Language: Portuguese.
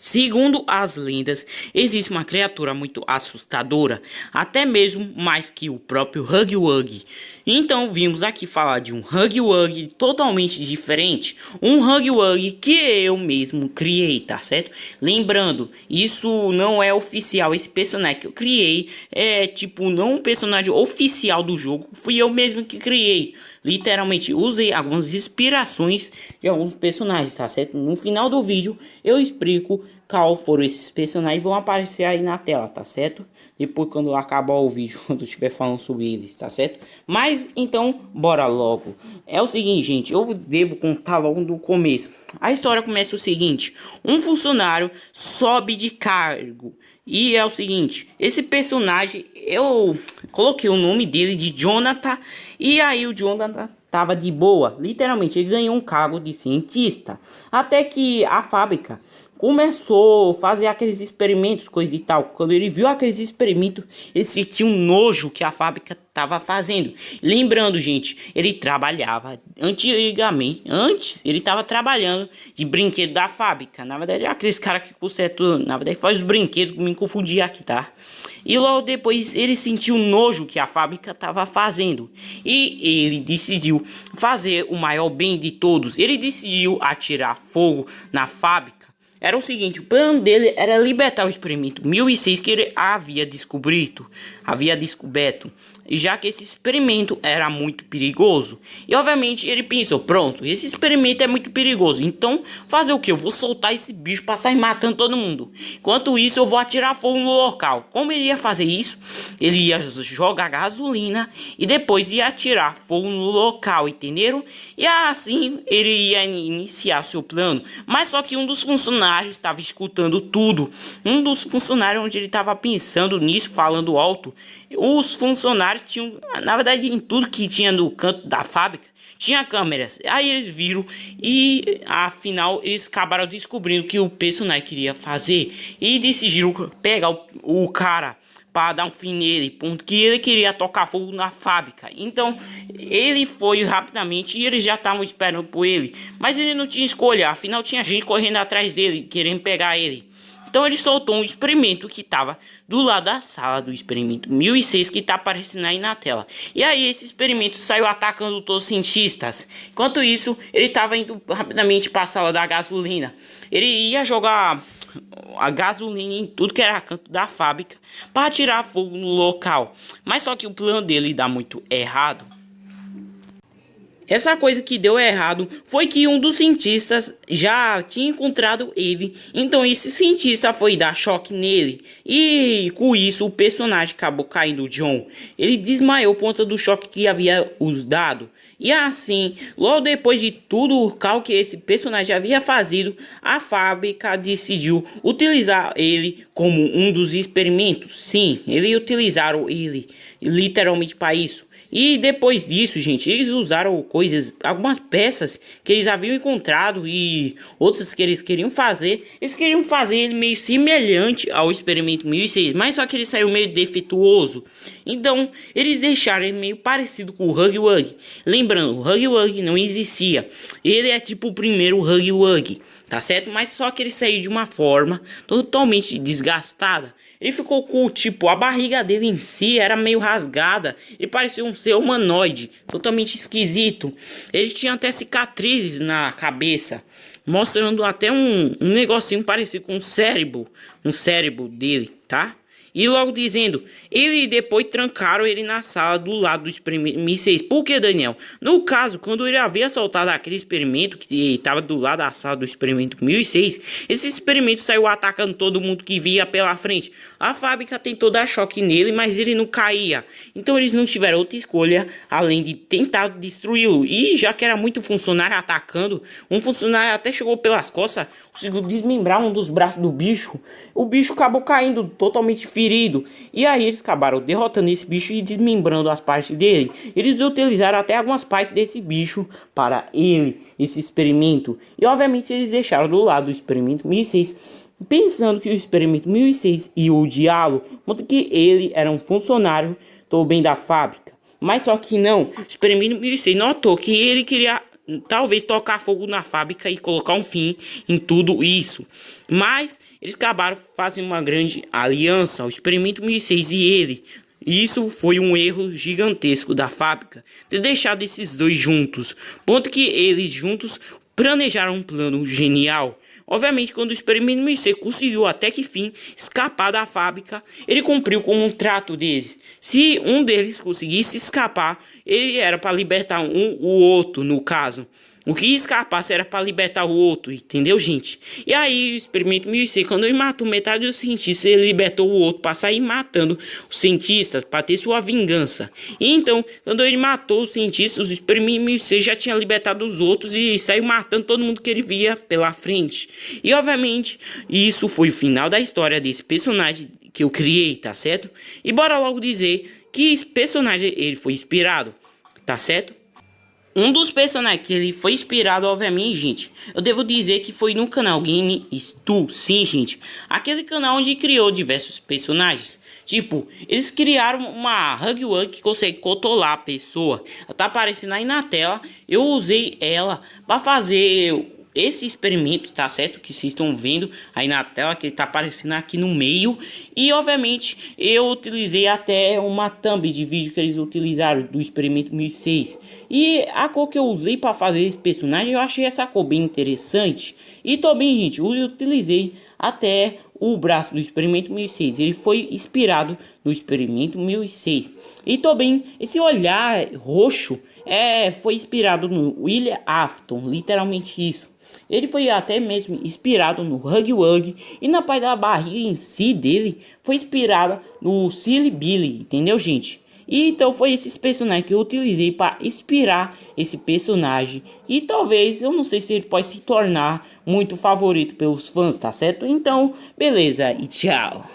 Segundo as lendas, existe uma criatura muito assustadora, até mesmo mais que o próprio Huggy Wuggy. Então vimos aqui falar de um Huggy Wuggy totalmente diferente, um Huggy Wuggy que eu mesmo criei, tá certo? Lembrando, isso não é oficial, esse personagem que eu criei é tipo não um personagem oficial do jogo, fui eu mesmo que criei. Literalmente usei algumas inspirações de alguns personagens, tá certo? No final do vídeo eu explico qual foram esses personagens, vão aparecer aí na tela, tá certo? Depois quando acabar o vídeo, quando eu estiver falando sobre eles, tá certo? Mas então, bora logo. É o seguinte, gente, eu devo contar logo do começo. A história começa o seguinte: um funcionário sobe de cargo. E é o seguinte, esse personagem, eu coloquei o nome dele de Jonathan. E aí o Jonathan tava de boa, literalmente ele ganhou um cargo de cientista. Até que a fábrica começou a fazer aqueles experimentos, coisa e tal. Quando ele viu aqueles experimentos, ele sentiu um nojo que a fábrica estava fazendo. Lembrando, gente, ele trabalhava antes ele estava trabalhando de brinquedo da fábrica. Na verdade, é aqueles caras que consertam, na verdade, faz os brinquedos, me confundi aqui, tá? E logo depois ele sentiu o nojo que a fábrica estava fazendo. E ele decidiu fazer o maior bem de todos. Ele decidiu atirar fogo na fábrica. Era o seguinte, o plano dele era libertar o experimento 1006 que ele havia descoberto, já que esse experimento era muito perigoso. E obviamente ele pensou, pronto, esse experimento é muito perigoso, então fazer o que? Eu vou soltar esse bicho para sair matando todo mundo. Enquanto isso eu vou atirar fogo no local. Como ele ia fazer isso? Ele ia jogar gasolina e depois ia atirar fogo no local, entenderam? E assim ele ia iniciar seu plano. Mas só que um dos funcionários estava escutando tudo. Um dos funcionários onde ele estava pensando nisso, falando alto. Os funcionários tinham, na verdade, em tudo que tinha no canto da fábrica, tinha câmeras. Aí eles viram e, afinal, eles acabaram descobrindo o que o personagem queria fazer e decidiram pegar o cara para dar um fim nele, ponto que ele queria tocar fogo na fábrica. Então ele foi rapidamente e eles já estavam esperando por ele, mas ele não tinha escolha, afinal tinha gente correndo atrás dele, querendo pegar ele. Então ele soltou um experimento que estava do lado da sala do experimento 1006 que está aparecendo aí na tela. E aí esse experimento saiu atacando todos os cientistas. Enquanto isso, ele estava indo rapidamente para a sala da gasolina. Ele ia jogar a gasolina em tudo que era canto da fábrica para tirar fogo no local. Mas só que o plano dele dá muito errado. Essa coisa que deu errado foi que um dos cientistas já tinha encontrado ele, então esse cientista foi dar choque nele, e com isso o personagem acabou caindo. John, ele desmaiou por conta do choque que havia os dado, e assim, logo depois de tudo o cal que esse personagem havia fazido, a fábrica decidiu utilizar ele como um dos experimentos. Sim, eles utilizaram ele literalmente para isso. E depois disso, gente, eles usaram coisas, algumas peças que eles haviam encontrado e outras que eles queriam fazer. Eles queriam fazer ele meio semelhante ao experimento 1006, mas só que ele saiu meio defeituoso. Então, eles deixaram ele meio parecido com o Huggy Wuggy. Lembrando, o Huggy Wuggy não existia. Ele é tipo o primeiro Huggy Wuggy, tá certo? Mas só que ele saiu de uma forma totalmente desgastada. Ele ficou com, tipo, a barriga dele em si era meio rasgada. Ele parecia um ser humanoide, totalmente esquisito. Ele tinha até cicatrizes na cabeça, mostrando até um negocinho parecido com um cérebro dele, tá? E logo dizendo, ele depois trancaram ele na sala do lado do experimento 1006. Por que, Daniel? No caso, quando ele havia soltado aquele experimento que estava do lado da sala do experimento 1006, esse experimento saiu atacando todo mundo que via pela frente. A fábrica tentou dar choque nele, mas ele não caía. Então eles não tiveram outra escolha além de tentar destruí-lo. E já que era muito funcionário atacando, um funcionário até chegou pelas costas, conseguiu desmembrar um dos braços do bicho. O bicho acabou caindo totalmente ferido. E aí eles acabaram derrotando esse bicho e desmembrando as partes dele. Eles utilizaram até algumas partes desse bicho para esse experimento. E obviamente eles deixaram do lado do experimento 1006, pensando que o experimento 1006 ia odiá-lo, porque que ele era um funcionário do bem da fábrica. Mas só que não, o experimento 1006 notou que ele queria talvez tocar fogo na fábrica e colocar um fim em tudo isso. Mas eles acabaram fazendo uma grande aliança, o Experimento 1006 e ele. Isso foi um erro gigantesco da fábrica, ter deixado esses dois juntos, ponto que eles juntos planejaram um plano genial. Obviamente, quando o Experimento 1006 conseguiu até que fim escapar da fábrica, ele cumpriu com um trato deles. Se um deles conseguisse escapar, ele era para libertar o outro, no caso. O que escapasse era para libertar o outro, entendeu, gente? E aí, o Experimento 1006, quando ele matou metade dos cientistas, ele libertou o outro para sair matando os cientistas, para ter sua vingança. E então, quando ele matou os cientistas, o Experimento 1006 já tinha libertado os outros e saiu matando todo mundo que ele via pela frente. E, obviamente, isso foi o final da história desse personagem que eu criei, tá certo? E bora logo dizer que esse personagem ele foi inspirado, tá certo? Um dos personagens que ele foi inspirado, obviamente, gente, eu devo dizer que foi no canal Game Stu, sim, gente. Aquele canal onde criou diversos personagens. Tipo, eles criaram uma Hug Wug que consegue controlar a pessoa. Ela tá aparecendo aí na tela. Eu usei ela para fazer esse experimento, tá certo? Que vocês estão vendo aí na tela, que ele tá aparecendo aqui no meio. E obviamente eu utilizei até uma thumb de vídeo que eles utilizaram do Experimento 1006. E a cor que eu usei para fazer esse personagem, eu achei essa cor bem interessante. E também, gente, eu utilizei até o braço do Experimento 1006. Ele foi inspirado no Experimento 1006. E também esse olhar roxo foi inspirado no William Afton, literalmente isso. Ele foi até mesmo inspirado no Hug Wug e na parte da barriga em si dele foi inspirada no Silly Billy, entendeu, gente? E então foi esses personagens que eu utilizei para inspirar esse personagem. E talvez, eu não sei se ele pode se tornar muito favorito pelos fãs, tá certo? Então, beleza e tchau.